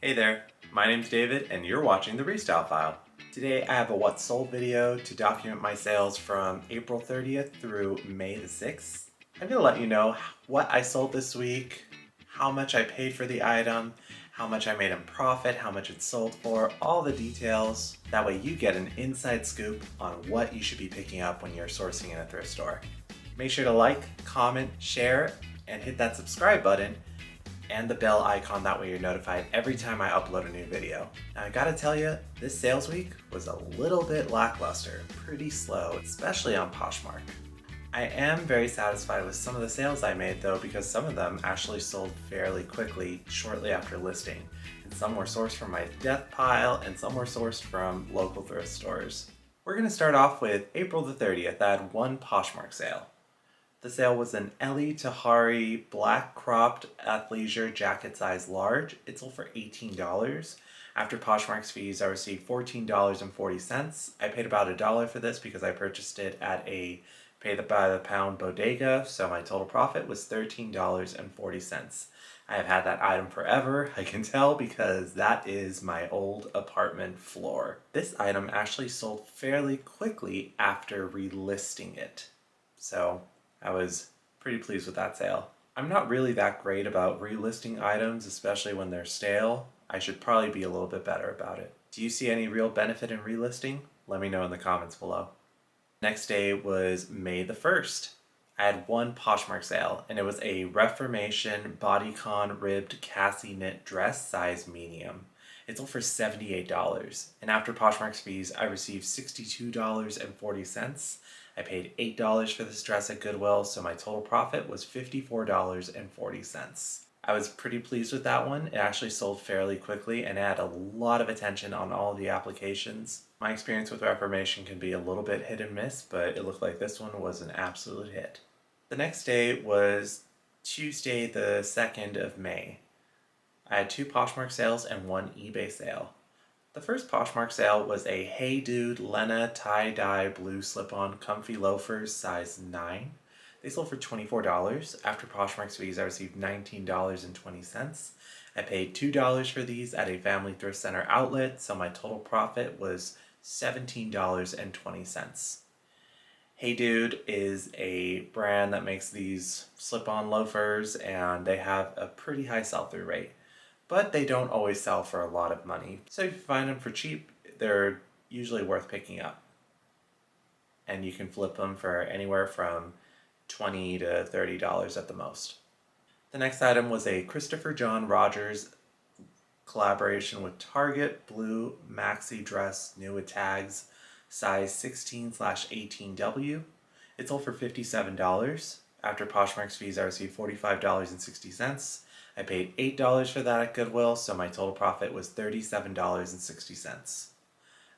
Hey there, my name's David and you're watching the Restyle File. Today I have a What Sold video to document my sales from April 30th through May the 6th. I'm going to let you know what I sold this week, how much I paid for the item, how much I made in profit, how much it sold for, all the details. That way you get an inside scoop on what you should be picking up when you're sourcing in a thrift store. Make sure to like, comment, share, and hit that subscribe button and the bell icon, that way you're notified every time I upload a new video. Now I gotta tell you, this sales week was a little bit lackluster, pretty slow, especially on Poshmark. I am very satisfied with some of the sales I made though, because some of them actually sold fairly quickly shortly after listing, and some were sourced from my death pile and some were sourced from local thrift stores. We're gonna start off with April the 30th. I had one Poshmark sale. The sale was an Ellie Tahari black cropped athleisure jacket size large. It sold for $18. After Poshmark's fees, I received $14.40. I paid about $1 for this because I purchased it at a pay by the pound bodega, so my total profit was $13.40. I have had that item forever, I can tell, because that is my old apartment floor. This item actually sold fairly quickly after relisting it. So I was pretty pleased with that sale. I'm not really that great about relisting items, especially when they're stale. I should probably be a little bit better about it. Do you see any real benefit in relisting? Let me know in the comments below. Next day was May the 1st. I had one Poshmark sale, and it was a Reformation bodycon ribbed Cassie knit dress size medium. It sold for $78, and after Poshmark's fees, I received $62.40. I paid $8 for this dress at Goodwill, so my total profit was $54.40. I was pretty pleased with that one. It actually sold fairly quickly and had a lot of attention on all of the applications. My experience with Reformation can be a little bit hit and miss, but it looked like this one was an absolute hit. The next day was Tuesday the 2nd of May. I had two Poshmark sales and one eBay sale. The first Poshmark sale was a Hey Dude Lena tie-dye blue slip-on comfy loafers size 9. They sold for $24. After Poshmark's fees, I received $19.20. I paid $2 for these at a family thrift center outlet, so my total profit was $17.20. Hey Dude is a brand that makes these slip-on loafers, and they have a pretty high sell-through rate. But they don't always sell for a lot of money. So if you find them for cheap, they're usually worth picking up. And you can flip them for anywhere from $20 to $30 at the most. The next item was a Christopher John Rogers collaboration with Target blue maxi dress, new with tags, size 16/18W. It sold for $57. After Poshmark's fees, I received $45.60. I paid $8 for that at Goodwill, so my total profit was $37.60.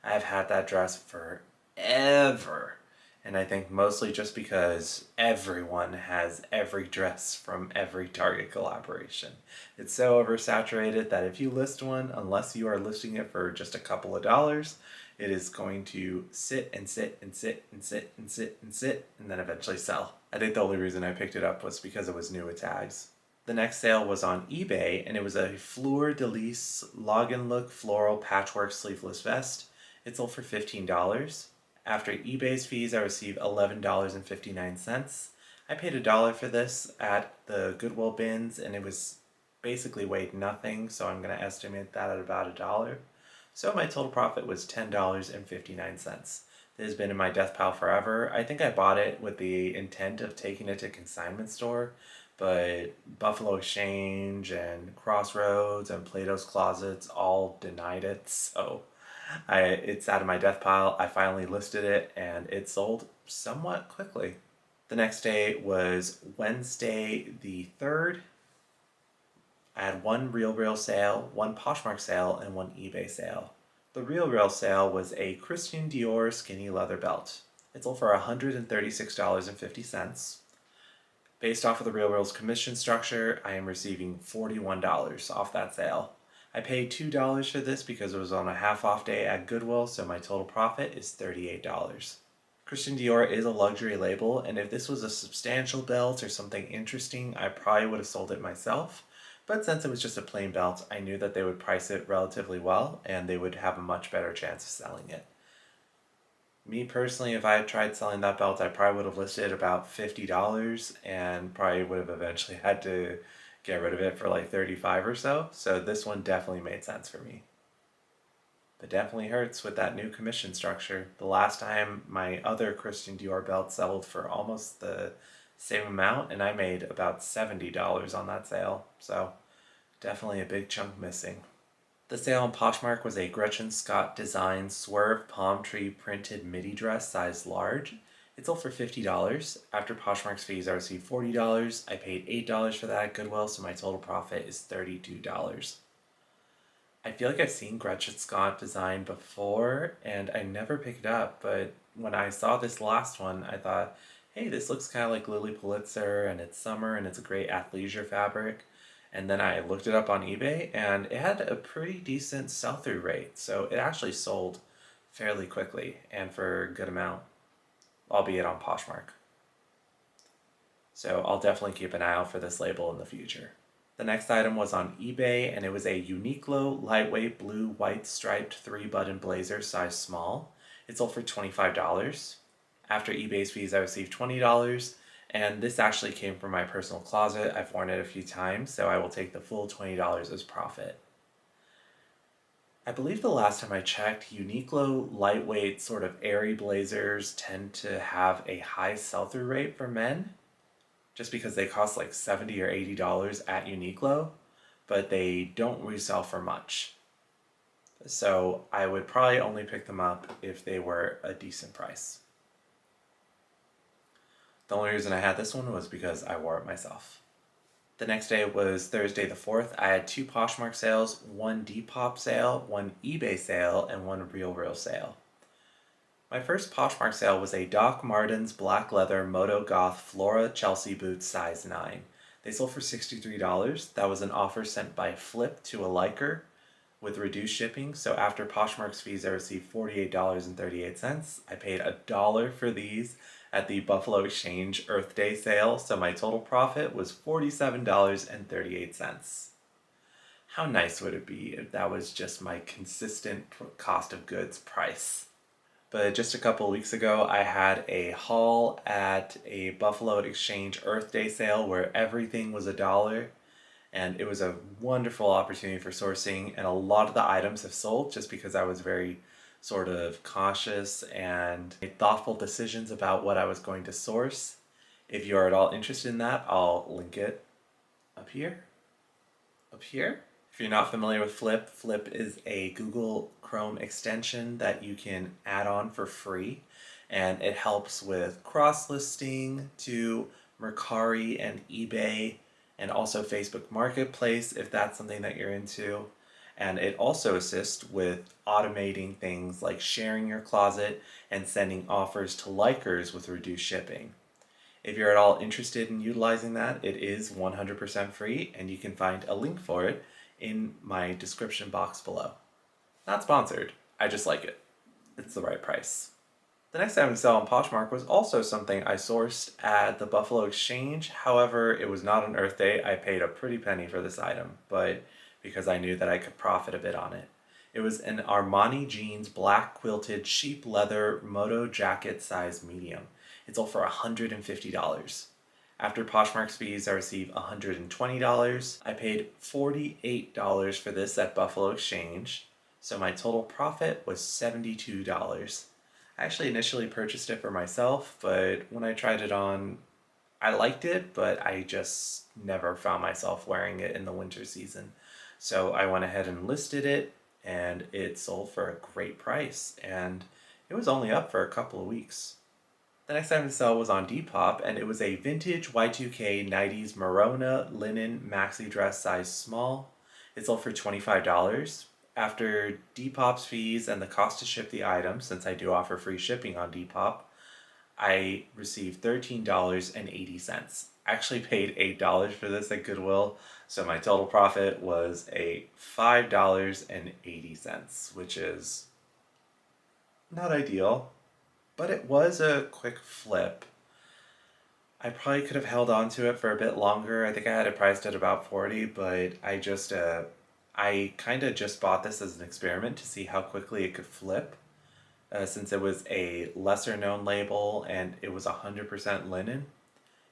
I have had that dress forever, and I think mostly just because everyone has every dress from every Target collaboration. It's so oversaturated that if you list one, unless you are listing it for just a couple of dollars, it is going to sit and sit and sit and sit and sit and sit and then eventually sell. I think the only reason I picked it up was because it was new with tags. The next sale was on eBay, and it was a Fleur de Lis Login Look Floral Patchwork Sleeveless Vest. It sold for $15. After eBay's fees, I received $11.59. I paid $1 for this at the Goodwill bins, and it was basically weighed nothing, so I'm going to estimate that at about $1. So my total profit was $10.59. It has been in my death pile forever. I think I bought it with the intent of taking it to a consignment store, but Buffalo Exchange and Crossroads and Plato's Closets all denied it, so it's out of my death pile. I finally listed it and it sold somewhat quickly. The next day was Wednesday the 3rd. I had one Real sale, one Poshmark sale, and one eBay sale. The Real sale was a Christian Dior skinny leather belt. It sold for $136.50. Based off of the Real's commission structure, I am receiving $41 off that sale. I paid $2 for this because it was on a half-off day at Goodwill, so my total profit is $38. Christian Dior is a luxury label, and if this was a substantial belt or something interesting, I probably would have sold it myself. But since it was just a plain belt, I knew that they would price it relatively well and they would have a much better chance of selling it. Me personally, if I had tried selling that belt, I probably would have listed it about $50 and probably would have eventually had to get rid of it for like 35 or so. So this one definitely made sense for me. But definitely hurts with that new commission structure. The last time my other Christian Dior belt sold for almost the same amount, and I made about $70 on that sale. So definitely a big chunk missing. The sale on Poshmark was a Gretchen Scott design swerve palm tree printed midi dress size large. It sold for $50. After Poshmark's fees, I received $40. I paid $8 for that at Goodwill, so my total profit is $32. I feel like I've seen Gretchen Scott design before, and I never picked it up, but when I saw this last one, I thought, hey, this looks kind of like Lily Pulitzer, and it's summer, and it's a great athleisure fabric. And then I looked it up on eBay, and it had a pretty decent sell-through rate, so it actually sold fairly quickly, and for a good amount, albeit on Poshmark. So I'll definitely keep an eye out for this label in the future. The next item was on eBay, and it was a Uniqlo lightweight blue white striped 3-button blazer size small. It sold for $25. After eBay's fees, I received $20, and this actually came from my personal closet. I've worn it a few times, so I will take the full $20 as profit. I believe the last time I checked, Uniqlo lightweight sort of airy blazers tend to have a high sell-through rate for men, just because they cost like $70 or $80 at Uniqlo, but they don't resell for much. So I would probably only pick them up if they were a decent price. The only reason I had this one was because I wore it myself. The next day was Thursday the 4th. I had 2 Poshmark sales, 1 Depop sale, 1 eBay sale, and 1 Real sale. My first Poshmark sale was a Doc Martens black leather Moto Goth Flora Chelsea boots size 9. They sold for $63. That was an offer sent by FLYP to a liker with reduced shipping. So after Poshmark's fees, I received $48.38. I paid $1 for these at the Buffalo Exchange Earth Day sale. So my total profit was $47.38. How nice would it be if that was just my consistent cost of goods price? But just a couple of weeks ago, I had a haul at a Buffalo Exchange Earth Day sale where everything was $1. And it was a wonderful opportunity for sourcing. And a lot of the items have sold just because I was very sort of cautious and made thoughtful decisions about what I was going to source. If you are at all interested in that, I'll link it up here. Up here. If you're not familiar with FLYP, FLYP is a Google Chrome extension that you can add on for free, and it helps with cross-listing to Mercari and eBay, and also Facebook Marketplace if that's something that you're into. And it also assists with automating things like sharing your closet and sending offers to likers with reduced shipping. If you're at all interested in utilizing that, it is 100% free, and you can find a link for it in my description box below. Not sponsored, I just like it. It's the right price. The next item to sell on Poshmark was also something I sourced at the Buffalo Exchange. However, it was not on Earth Day. I paid a pretty penny for this item, but because I knew that I could profit a bit on it. It was an Armani Jeans black quilted sheep leather moto jacket size medium. It sold for $150. After Poshmark's fees, I received $120. I paid $48 for this at Buffalo Exchange, so my total profit was $72. I actually initially purchased it for myself, but when I tried it on, I liked it, but I just never found myself wearing it in the winter season. So I went ahead and listed it, and it sold for a great price, and it was only up for a couple of weeks. The next item to sell was on Depop, and it was a vintage Y2K 90s Merona linen maxi dress size small. It sold for $25. After Depop's fees and the cost to ship the item, since I do offer free shipping on Depop, I received $13.80. I actually paid $8 for this at Goodwill, so my total profit was a $5.80, which is not ideal. But it was a quick flip. I probably could have held on to it for a bit longer. I think I had it priced at about 40, but I kind of just bought this as an experiment to see how quickly it could flip, since it was a lesser known label and it was 100% linen.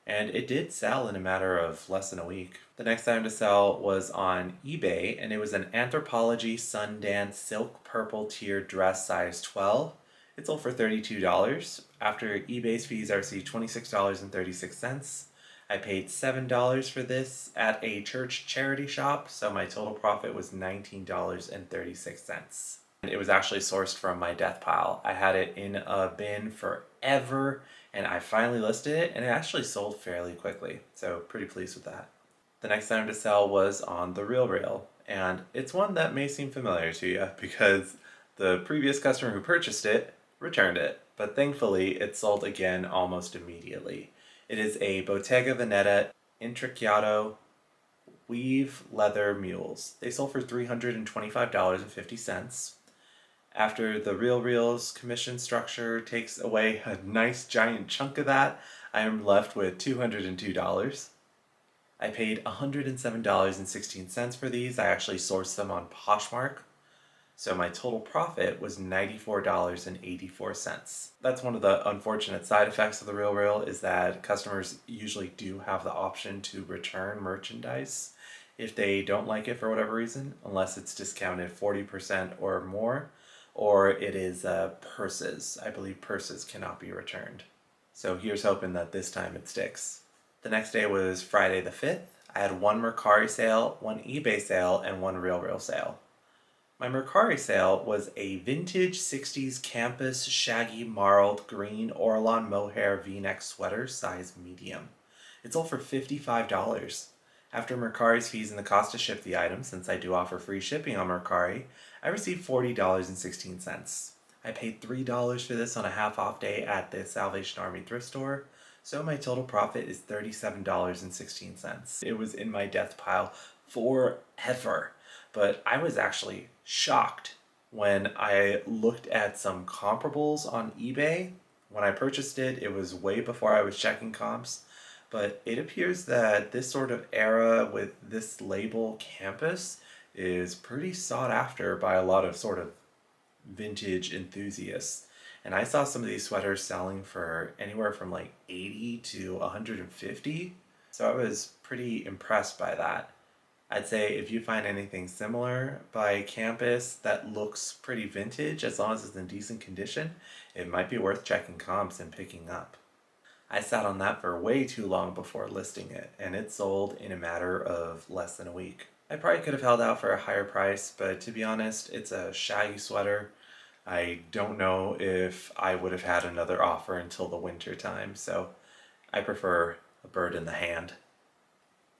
And it did sell in a matter of less than a week. The next item to sell was on eBay, and it was an Anthropologie Sundance Silk Purple Tier Dress size 12. It sold for $32. After eBay's fees, I received $26.36. I paid $7 for this at a church charity shop, so my total profit was $19.36. It was actually sourced from my death pile. I had it in a bin forever, and I finally listed it, and it actually sold fairly quickly, so pretty pleased with that. The next item to sell was on The RealReal, and it's one that may seem familiar to you because the previous customer who purchased it returned it, but thankfully it sold again almost immediately. It is a Bottega Veneta Intricciato weave leather mules. They sold for $325.50. After the RealReal's commission structure takes away a nice giant chunk of that, I am left with $202. I paid $107.16 for these. I actually sourced them on Poshmark, so my total profit was $94.84. That's one of the unfortunate side effects of the RealReal, is that customers usually do have the option to return merchandise if they don't like it for whatever reason, unless it's discounted 40% or more, or it is purses. I believe purses cannot be returned. So here's hoping that this time it sticks. The next day was Friday the 5th. I had one Mercari sale, one eBay sale, and one RealReal sale. My Mercari sale was a vintage 60s campus shaggy marled green Orlon mohair v-neck sweater, size medium. It sold for $55. After Mercari's fees and the cost to ship the item, since I do offer free shipping on Mercari, I received $40.16. I paid $3 for this on a half-off day at the Salvation Army thrift store, so my total profit is $37.16. It was in my death pile forever, but I was actually shocked when I looked at some comparables on eBay. When I purchased it, it was way before I was checking comps, but it appears that this sort of era with this label campus is pretty sought after by a lot of sort of vintage enthusiasts. And I saw some of these sweaters selling for anywhere from like 80 to 150. So I was pretty impressed by that. I'd say if you find anything similar by campus that looks pretty vintage, as long as it's in decent condition, it might be worth checking comps and picking up. I sat on that for way too long before listing it, and it sold in a matter of less than a week. I probably could have held out for a higher price, but to be honest, it's a shaggy sweater. I don't know if I would have had another offer until the winter time, so I prefer a bird in the hand.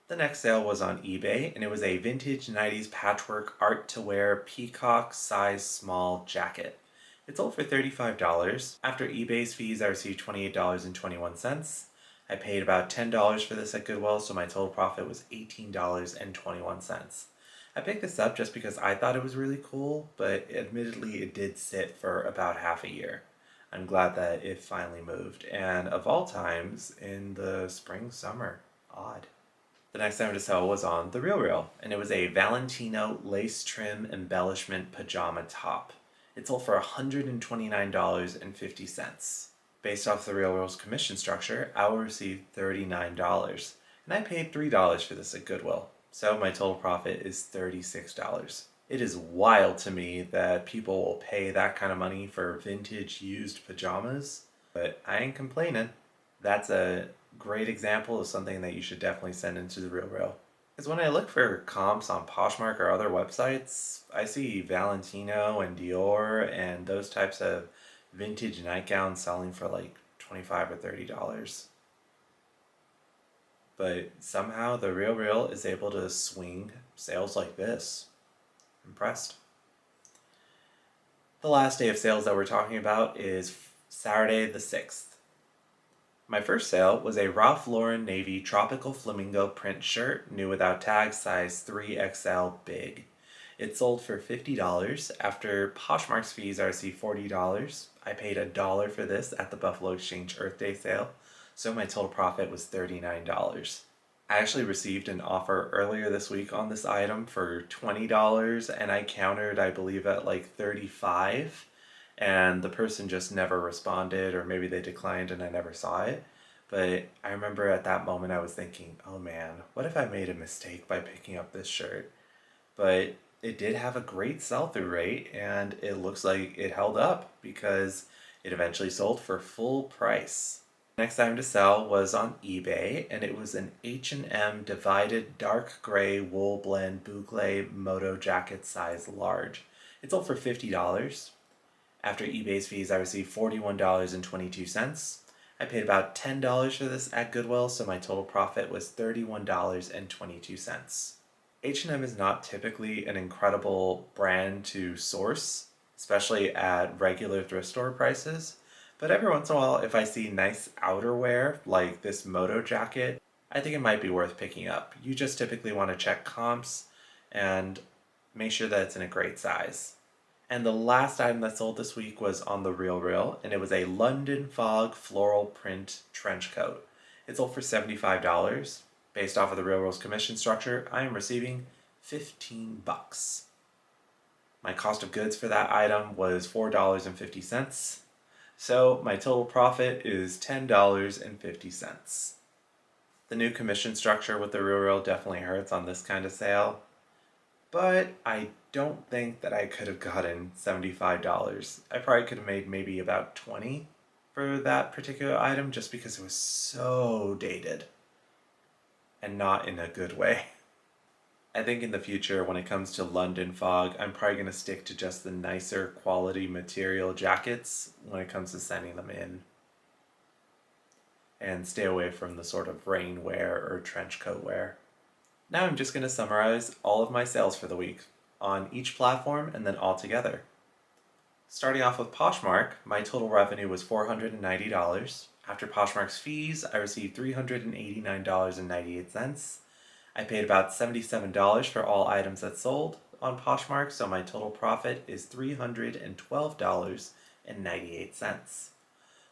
The next sale was on eBay, and it was a vintage 90s patchwork art to wear peacock size small jacket. It sold for $35. After eBay's fees, I received $28.21. I paid about $10 for this at Goodwill, so my total profit was $18.21. I picked this up just because I thought it was really cool, but admittedly it did sit for about half a year. I'm glad that it finally moved, and of all times, in the spring, summer. Odd. The next item to sell was on The RealReal, and it was a Valentino lace trim embellishment pajama top. It sold for $129.50. Based off The RealReal's commission structure, I will receive $39, and I paid $3 for this at Goodwill. So my total profit is $36. It is wild to me that people will pay that kind of money for vintage used pajamas, but I ain't complaining. That's a great example of something that you should definitely send into The RealReal. Because when I look for comps on Poshmark or other websites, I see Valentino and Dior and those types of vintage nightgowns selling for like $25 or $30. But somehow The RealReal is able to swing sales like this. Impressed. The last day of sales that we're talking about is Saturday the 6th. My first sale was a Ralph Lauren Navy Tropical Flamingo print shirt, new without tag, size 3XL big. It sold for $50. After Poshmark's fees, I received $40. I paid $1 for this at the Buffalo Exchange Earth Day sale, so my total profit was $39. I actually received an offer earlier this week on this item for $20, and I countered, I believe, at like 35, and the person just never responded, or maybe they declined and I never saw it. But I remember at that moment I was thinking, oh man, what if I made a mistake by picking up this shirt? But it did have a great sell-through rate, and it looks like it held up because it eventually sold for full price. Next item to sell was on eBay, and it was an H&M divided dark gray wool blend boucle moto jacket size large. It sold for $50. After eBay's fees, I received $41.22. I paid about $10 for this at Goodwill, so my total profit was $31.22. H&M is not typically an incredible brand to source, especially at regular thrift store prices. But every once in a while, if I see nice outerwear like this moto jacket, I think it might be worth picking up. You just typically want to check comps and make sure that it's in a great size. And the last item that sold this week was on the RealReal, and it was a London Fog floral print trench coat. It sold for $75. Based off of the RealReal's commission structure, I am receiving $15. My cost of goods for that item was $4.50. So my total profit is $10.50. The new commission structure with the RealReal definitely hurts on this kind of sale, but I don't think that I could have gotten $75. I probably could have made maybe about $20 for that particular item just because it was so dated and not in a good way. I think in the future, when it comes to London Fog, I'm probably going to stick to just the nicer quality material jackets when it comes to sending them in, and stay away from the sort of rain wear or trench coat wear. Now I'm just going to summarize all of my sales for the week on each platform and then all together. Starting off with Poshmark, my total revenue was $490. After Poshmark's fees, I received $389.98. I paid about $77 for all items that sold on Poshmark, so my total profit is $312.98.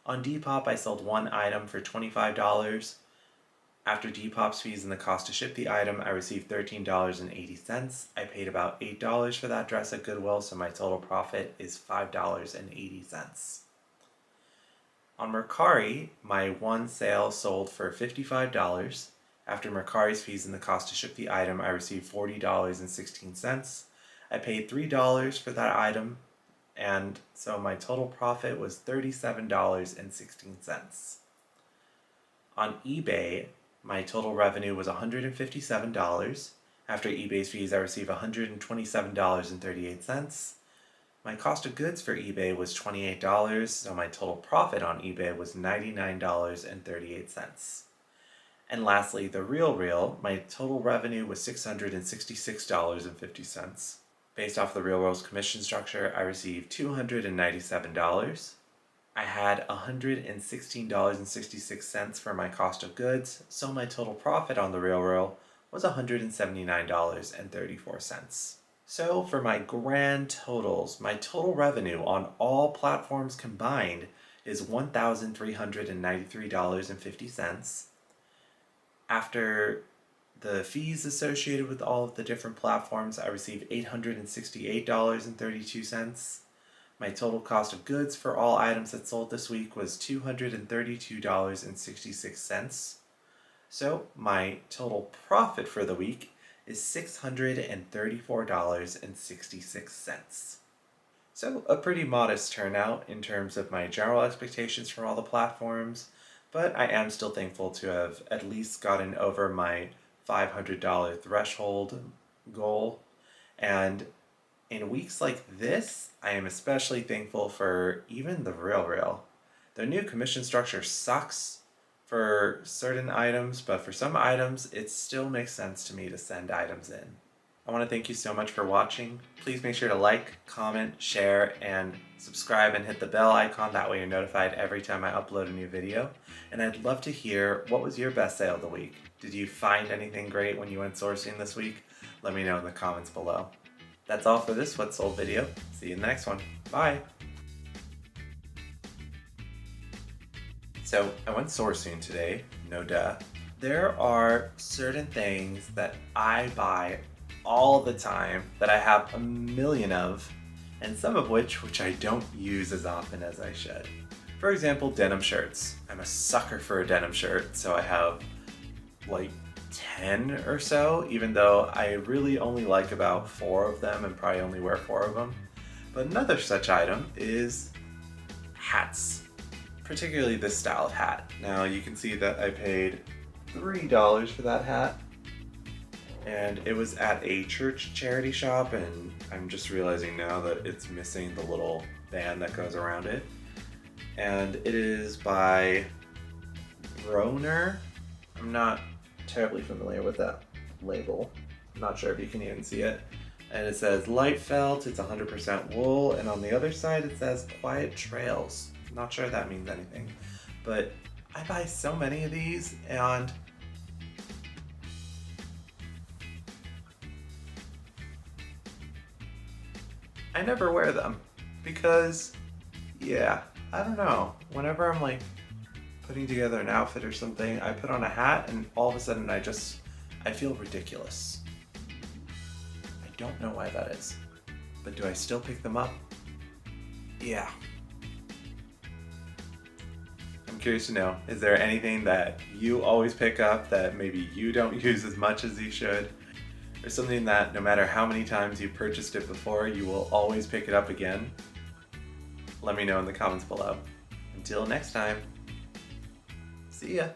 On Depop, I sold one item for $25. After Depop's fees and the cost to ship the item, I received $13.80. I paid about $8 for that dress at Goodwill, so my total profit is $5.80. On Mercari, my one sale sold for $55. After Mercari's fees and the cost to ship the item, I received $40.16. I paid $3 for that item, and so my total profit was $37.16. On eBay, my total revenue was $157. After eBay's fees, I received $127.38. My cost of goods for eBay was $28, so my total profit on eBay was $99.38. And lastly, the RealReal, my total revenue was $666.50. Based off the RealReal's commission structure, I received $297. I had $116.66 for my cost of goods, so my total profit on the RealReal was $179.34. So for my grand totals, my total revenue on all platforms combined is $1,393.50. After the fees associated with all of the different platforms, I received $868.32. My total cost of goods for all items that sold this week was $232.66. So my total profit for the week is $634.66. So a pretty modest turnout in terms of my general expectations from all the platforms, but I am still thankful to have at least gotten over my $500 threshold goal. And in weeks like this, I am especially thankful for even the RealReal. Their new commission structure sucks for certain items, but for some items, it still makes sense to me to send items in. I want to thank you so much for watching. Please make sure to like, comment, share, and subscribe and hit the bell icon. That way you're notified every time I upload a new video. And I'd love to hear, what was your best sale of the week? Did you find anything great when you went sourcing this week? Let me know in the comments below. That's all for this What Sold video. See you in the next one. Bye! So I went sourcing today, no duh. There are certain things that I buy all the time that I have a million of, and some of which I don't use as often as I should. For example, denim shirts. I'm a sucker for a denim shirt, so I have like 10 or so, even though I really only like about 4 of them and probably only wear 4 of them. But another such item is hats, particularly this style of hat. Now you can see that I paid $3 for that hat, and it was at a church charity shop, and I'm just realizing now that it's missing the little band that goes around it. And it is by Groner. I'm not terribly familiar with that label. I'm not sure if you can even see it. And it says light felt, it's 100% wool, and on the other side it says quiet trails. Not sure that means anything, but I buy so many of these, and I never wear them because, yeah, I don't know. Whenever I'm like putting together an outfit or something, I put on a hat and all of a sudden I feel ridiculous. I don't know why that is, but do I still pick them up? Yeah. I'm curious to know, is there anything that you always pick up that maybe you don't use as much as you should? Or something that no matter how many times you've purchased it before, you will always pick it up again? Let me know in the comments below. Until next time, see ya!